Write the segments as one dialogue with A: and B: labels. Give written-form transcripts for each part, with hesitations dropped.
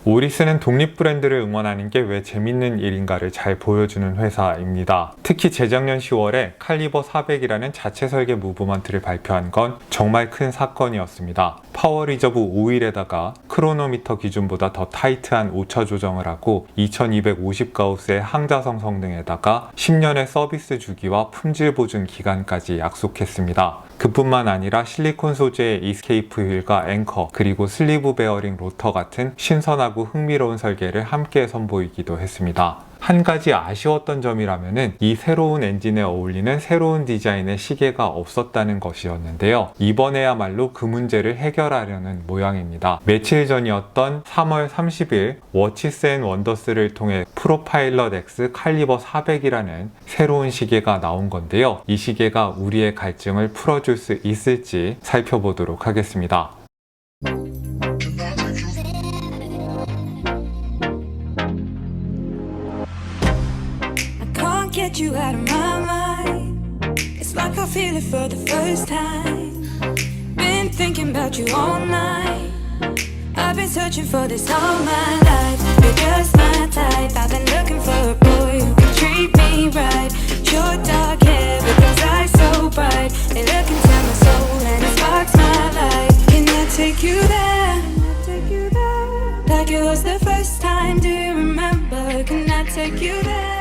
A: 오리스는 독립 브랜드를 응원하는 게 왜 재밌는 일인가를 잘 보여주는 회사입니다. 특히 재작년 10월에 칼리버 400이라는 자체 설계 무브먼트를 발표한 건 정말 큰 사건이었습니다. 파워 리저브 오일에다가 크로노미터 기준보다 더 타이트한 오차 조정을 하고 2250가우스의 항자성 성능에다가 10년의 서비스 주기와 품질 보증 기간까지 약속했습니다. 그뿐만 아니라 실리콘 소재의 이스케이프 휠과 앵커, 그리고 슬리브 베어링 로터 같은 신선하고 흥미로운 설계를 함께 선보이기도 했습니다. 한 가지 아쉬웠던 점이라면은 이 새로운 엔진에 어울리는 새로운 디자인의 시계가 없었다는 것이었는데요. 이번에야말로 그 문제를 해결하려는 모양입니다. 며칠 전이었던 3월 30일 워치스 앤 원더스를 통해 프로파일럿 X 칼리버 400이라는 새로운 시계가 나온 건데요. 이 시계가 우리의 갈증을 풀어줄 수 있을지 살펴보도록 하겠습니다.
B: Get you out of my mind. It's like I feel it for the first time. Been thinking about you all night. I've been searching for this all my life. You're just my type. I've been looking for a boy who can treat me right. Short dark hair with those eyes so bright. They look into my soul and it sparks my life. Can I take you there? Like it was the first time. Do you remember? Can I take you there?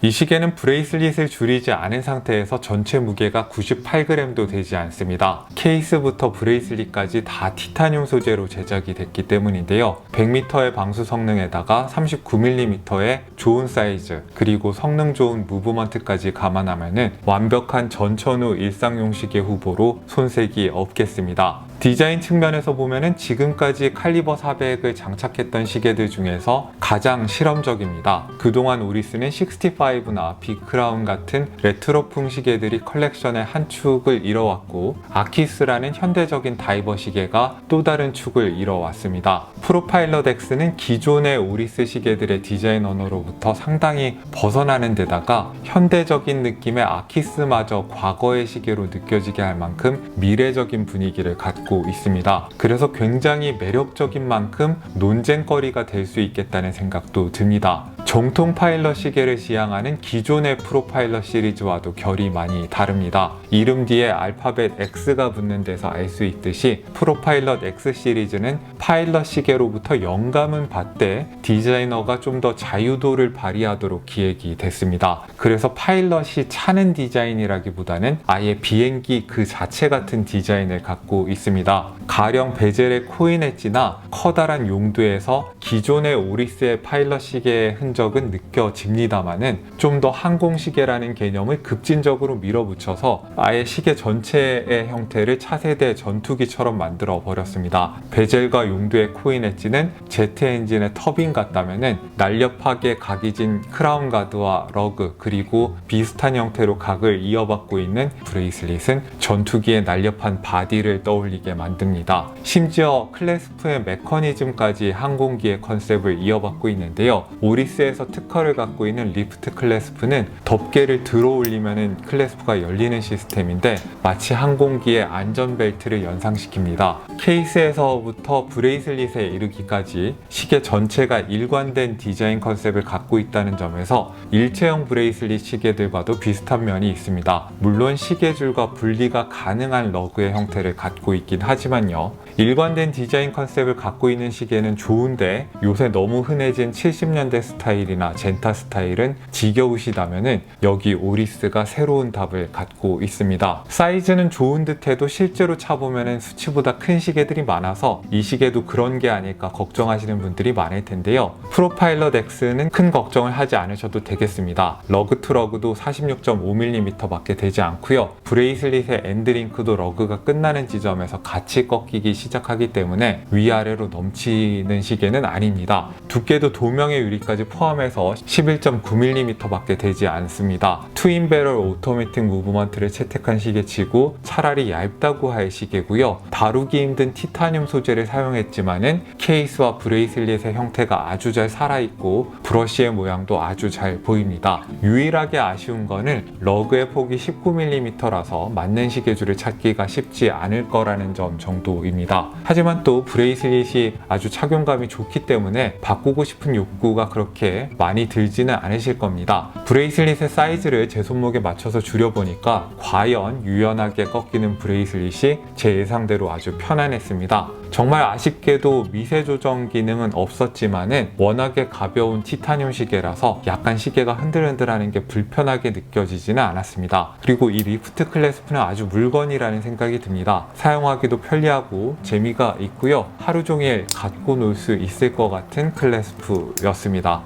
A: 이 시계는 브레이슬릿을 줄이지 않은 상태에서 전체 무게가 98g도 되지 않습니다. 케이스부터 브레이슬릿까지 다 티타늄 소재로 제작이 됐기 때문인데요. 100m의 방수 성능에다가 39mm의 좋은 사이즈, 그리고 성능 좋은 무브먼트까지 감안하면 완벽한 전천후 일상용 시계 후보로 손색이 없겠습니다. 디자인 측면에서 보면은 지금까지 칼리버 400을 장착했던 시계들 중에서 가장 실험적입니다. 그동안 오리스는 65나 빅크라운 같은 레트로풍 시계들이 컬렉션의 한 축을 이뤄왔고, 아키스라는 현대적인 다이버 시계가 또 다른 축을 이뤄왔습니다. 프로파일럿 X는 기존의 오리스 시계들의 디자인 언어로부터 상당히 벗어나는 데다가 현대적인 느낌의 아키스마저 과거의 시계로 느껴지게 할 만큼 미래적인 분위기를 갖고 있습니다. 그래서 굉장히 매력적인 만큼 논쟁거리가 될 수 있겠다는 생각도 듭니다. 정통 파일럿 시계를 지향하는 기존의 프로파일럿 시리즈와도 결이 많이 다릅니다. 이름 뒤에 알파벳 X가 붙는 데서 알 수 있듯이 프로파일럿 X 시리즈는 파일럿 시계로부터 영감은 받되 디자이너가 좀 더 자유도를 발휘하도록 기획이 됐습니다. 그래서 파일럿이 차는 디자인이라기보다는 아예 비행기 그 자체 같은 디자인을 갖고 있습니다. 가령 베젤의 코인 엣지나 커다란 용두에서 기존의 오리스의 파일럿 시계의 흔적은 느껴집니다만은 좀 더 항공시계라는 개념을 급진적으로 밀어붙여서 아예 시계 전체의 형태를 차세대 전투기처럼 만들어 버렸습니다. 베젤과 용두의 코인 엣지는 제트 엔진의 터빈 같다면은 날렵하게 각이 진 크라운 가드와 러그, 그리고 비슷한 형태로 각을 이어받고 있는 브레이슬릿은 전투기의 날렵한 바디를 떠올리게 만듭니다. 심지어 클래스프의 메커니즘까지 항공기의 컨셉을 이어받고 있는데요. 오리스에서 특허를 갖고 있는 리프트 클래스프는 덮개를 들어 올리면 클래스프가 열리는 시스템인데 마치 항공기의 안전벨트를 연상시킵니다. 케이스에서부터 브레이슬릿에 이르기까지 시계 전체가 일관된 디자인 컨셉을 갖고 있다는 점에서 일체형 브레이슬릿 시계들과도 비슷한 면이 있습니다. 물론 시계줄과 분리가 가능한 러그의 형태를 갖고 있긴 하지만요. 일관된 디자인 컨셉을 갖고 있는 시계는 좋은데 요새 너무 흔해진 70년대 스타일이나 젠타 스타일은 지겨우시다면은 여기 오리스가 새로운 답을 갖고 있습니다. 사이즈는 좋은 듯해도 실제로 차보면은 수치보다 큰 시계들이 많아서 이 시계도 그런 게 아닐까 걱정하시는 분들이 많을 텐데요. 프로파일럿 X는 큰 걱정을 하지 않으셔도 되겠습니다. 러그 투 러그도 46.5mm 밖에 되지 않고요. 브레이슬릿의 엔드링크도 러그가 끝나는 지점에서 같이 꺾이기 시작하기 때문에 위아래로 넘치는 시계는 아닙니다. 두께도 도명의 유리까지 포함해서 11.9mm 밖에 되지 않습니다. 트윈 배럴 오토매틱 무브먼트를 채택한 시계치고 차라리 얇다고 할 시계고요. 다루기 힘든 티타늄 소재를 사용했지만은 케이스와 브레이슬릿의 형태가 아주 잘 살아있고 브러쉬의 모양도 아주 잘 보입니다. 유일하게 아쉬운 거는 러그의 폭이 19mm라서 맞는 시계줄을 찾기가 쉽지 않을 거라는 점 정도입니다. 있습니다. 하지만 또 브레이슬릿이 아주 착용감이 좋기 때문에 바꾸고 싶은 욕구가 그렇게 많이 들지는 않으실 겁니다. 브레이슬릿의 사이즈를 제 손목에 맞춰서 줄여보니까 과연 유연하게 꺾이는 브레이슬릿이 제 예상대로 아주 편안했습니다. 정말 아쉽게도 미세 조정 기능은 없었지만은 워낙에 가벼운 티타늄 시계라서 약간 시계가 흔들흔들하는 게 불편하게 느껴지지는 않았습니다. 그리고 이 리프트 클래스프는 아주 물건이라는 생각이 듭니다. 사용하기도 편리하고 재미가 있고요. 하루 종일 갖고 놀 수 있을 것 같은 클래스프였습니다.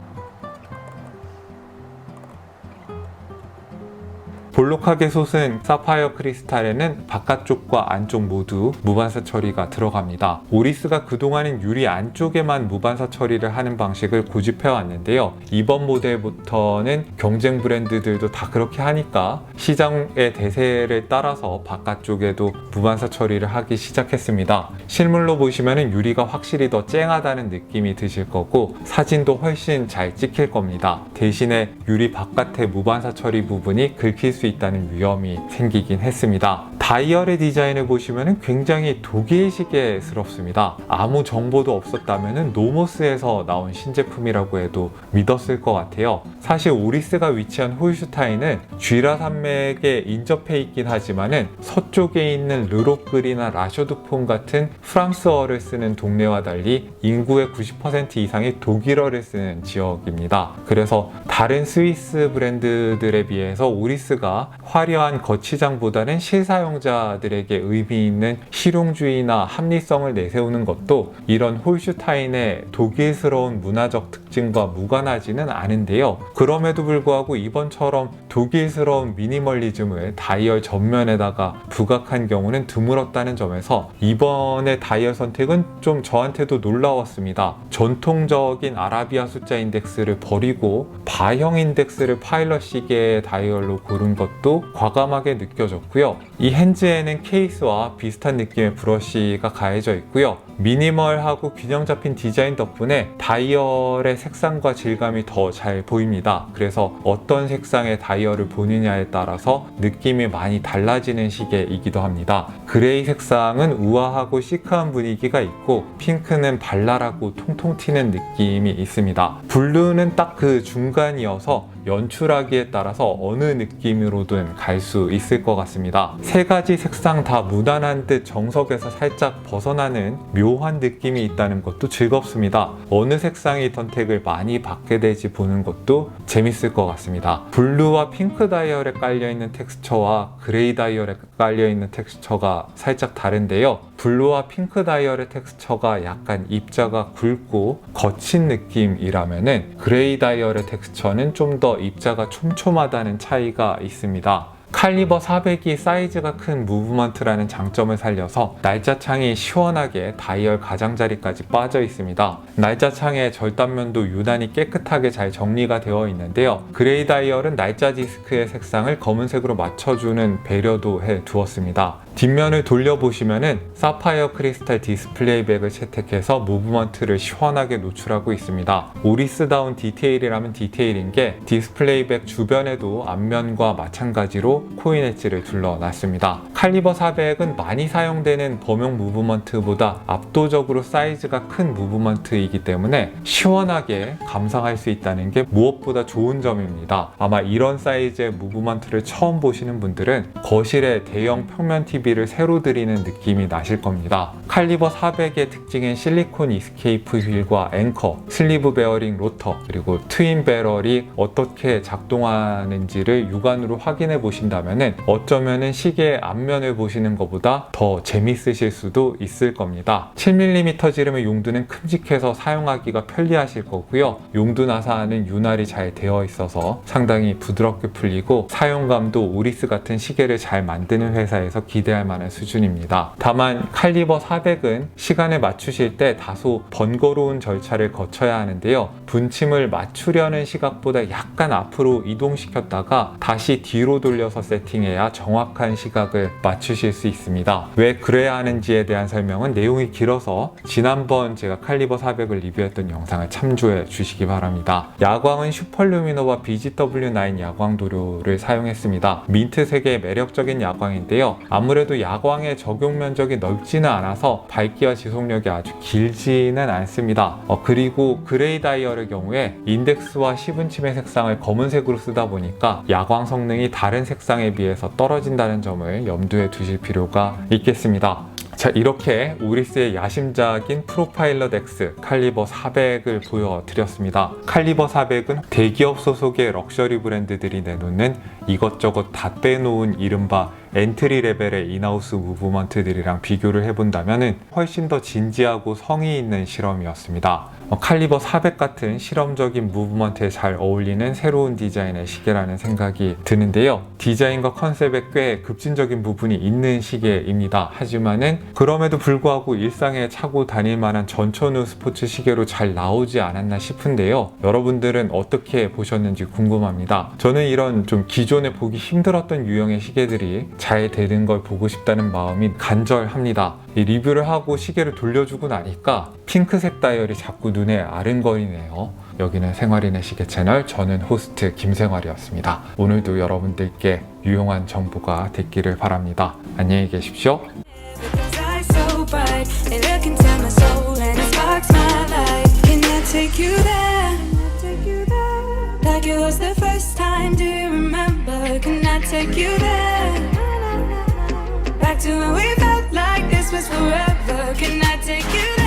A: 볼록하게 솟은 사파이어 크리스탈에는 바깥쪽과 안쪽 모두 무반사 처리가 들어갑니다. 오리스가 그동안은 유리 안쪽에만 무반사 처리를 하는 방식을 고집해 왔는데요. 이번 모델부터는 경쟁 브랜드들도 다 그렇게 하니까 시장의 대세를 따라서 바깥쪽에도 무반사 처리를 하기 시작했습니다. 실물로 보시면 유리가 확실히 더 쨍하다는 느낌이 드실 거고 사진도 훨씬 잘 찍힐 겁니다. 대신에 유리 바깥의 무반사 처리 부분이 긁힐 수 있다는 위험이 생기긴 했습니다. 다이얼의 디자인을 보시면 굉장히 독일시계스럽습니다. 아무 정보도 없었다면 노모스에서 나온 신제품이라고 해도 믿었을 것 같아요. 사실 오리스가 위치한 홀슈타인은 쥐라 산맥에 인접해 있긴 하지만은 서쪽에 있는 르로끌이나 라쇼드폼 같은 프랑스어를 쓰는 동네와 달리 인구의 90% 이상이 독일어를 쓰는 지역입니다. 그래서 다른 스위스 브랜드들에 비해서 오리스가 화려한 거치장보다는 실사용자들에게 의미 있는 실용주의나 합리성을 내세우는 것도 이런 홀슈타인의 독일스러운 문화적 특징과 무관하지는 않은데요. 그럼에도 불구하고 이번처럼 독일스러운 미니멀리즘을 다이얼 전면에다가 부각한 경우는 드물었다는 점에서 이번의 다이얼 선택은 좀 저한테도 놀라웠습니다. 전통적인 아라비아 숫자 인덱스를 버리고 바형 인덱스를 파일럿 시계의 다이얼로 고른 것도 과감하게 느껴졌고요. 이 핸즈에는 케이스와 비슷한 느낌의 브러쉬가 가해져 있고요. 미니멀하고 균형 잡힌 디자인 덕분에 다이얼의 색상과 질감이 더 잘 보입니다. 그래서 어떤 색상의 다이얼을 보느냐에 따라서 느낌이 많이 달라지는 시계이기도 합니다. 그레이 색상은 우아하고 시크한 분위기가 있고 핑크는 발랄하고 통통 튀는 느낌이 있습니다. 블루는 딱 그 중간이어서 연출하기에 따라서 어느 느낌으로든 갈 수 있을 것 같습니다. 세 가지 색상 다 무난한 듯 정석에서 살짝 벗어나는 묘한 느낌이 있다는 것도 즐겁습니다. 어느 색상의 선택을 많이 받게 될지 보는 것도 재밌을 것 같습니다. 블루와 핑크 다이얼에 깔려있는 텍스처와 그레이 다이얼에 깔려있는 텍스처가 살짝 다른데요. 블루와 핑크 다이얼의 텍스처가 약간 입자가 굵고 거친 느낌이라면은 그레이 다이얼의 텍스처는 좀 더 입자가 촘촘하다는 차이가 있습니다. 칼리버 400이 사이즈가 큰 무브먼트라는 장점을 살려서 날짜창이 시원하게 다이얼 가장자리까지 빠져 있습니다. 날짜창의 절단면도 유난히 깨끗하게 잘 정리가 되어 있는데요. 그레이 다이얼은 날짜 디스크의 색상을 검은색으로 맞춰주는 배려도 해 두었습니다. 뒷면을 돌려보시면은 사파이어 크리스탈 디스플레이백을 채택해서 무브먼트를 시원하게 노출하고 있습니다. 오리스다운 디테일이라면 디테일인 게 디스플레이백 주변에도 앞면과 마찬가지로 코인 엣지를 둘러놨습니다. 칼리버 400은 많이 사용되는 범용 무브먼트보다 압도적으로 사이즈가 큰 무브먼트이기 때문에 시원하게 감상할 수 있다는 게 무엇보다 좋은 점입니다. 아마 이런 사이즈의 무브먼트를 처음 보시는 분들은 거실에 대형 평면 TV를 새로 들이는 느낌이 나실 겁니다. 칼리버 400의 특징인 실리콘 이스케이프 휠과 앵커, 슬리브 베어링 로터, 그리고 트윈 배럴이 어떻게 작동하는지를 육안으로 확인해 보신다면 어쩌면은 시계 앞면을 보시는 것보다 더 재밌으실 수도 있을 겁니다. 7mm 지름의 용두는 큼직해서 사용하기가 편리하실 거고요. 용두 나사는 윤활이 잘 되어 있어서 상당히 부드럽게 풀리고 사용감도 오리스 같은 시계를 잘 만드는 회사에서 기대할 만한 수준입니다. 다만 칼리버 400은 시간을 맞추실 때 다소 번거로운 절차를 거쳐야 하는데요. 분침을 맞추려는 시각보다 약간 앞으로 이동시켰다가 다시 뒤로 돌려서 세팅해야 정확한 시각을 맞추실 수 있습니다. 왜 그래야 하는지에 대한 설명은 내용이 길어서 지난번 제가 칼리버 400을 리뷰했던 영상을 참조해 주시기 바랍니다. 야광은 슈퍼루미노와 BGW9 야광 도료를 사용했습니다. 민트색의 매력적인 야광인데요. 아무래도 야광의 적용 면적이 넓지는 않아서 밝기와 지속력이 아주 길지는 않습니다. 그리고 그레이 다이얼의 경우에 인덱스와 시분침의 색상을 검은색으로 쓰다 보니까 야광 성능이 다른 색상에 비해서 떨어진다는 점을 염두에 두실 필요가 있겠습니다. 자, 이렇게 우리스의 야심작인 프로파일럿 X 칼리버 400을 보여드렸습니다. 칼리버 400은 대기업 소속의 럭셔리 브랜드들이 내놓는 이것저것 다 빼놓은 이른바 엔트리 레벨의 인하우스 무브먼트들이랑 비교를 해본다면 훨씬 더 진지하고 성의 있는 실험이었습니다. 칼리버 400 같은 실험적인 무브먼트에 잘 어울리는 새로운 디자인의 시계라는 생각이 드는데요. 디자인과 컨셉에 꽤 급진적인 부분이 있는 시계입니다. 하지만은 그럼에도 불구하고 일상에 차고 다닐 만한 전천후 스포츠 시계로 잘 나오지 않았나 싶은데요. 여러분들은 어떻게 보셨는지 궁금합니다. 저는 이런 좀 기존에 보기 힘들었던 유형의 시계들이 잘 되는 걸 보고 싶다는 마음이 간절합니다. 이 리뷰를 하고 시계를 돌려주고 나니까 핑크색 다이얼이 자꾸 눈에 아른거리네요. 여기는 생활인의 시계 채널, 저는 호스트 김생활이었습니다. 오늘도 여러분들께 유용한 정보가 됐기를 바랍니다. 안녕히 계십시오.
B: Because eyes so bright, they look into my soul and it sparks my life. Can I take you there? Like it was the first time, do you remember? Can I take you there? Back to when we felt like this was forever. Can I take you there?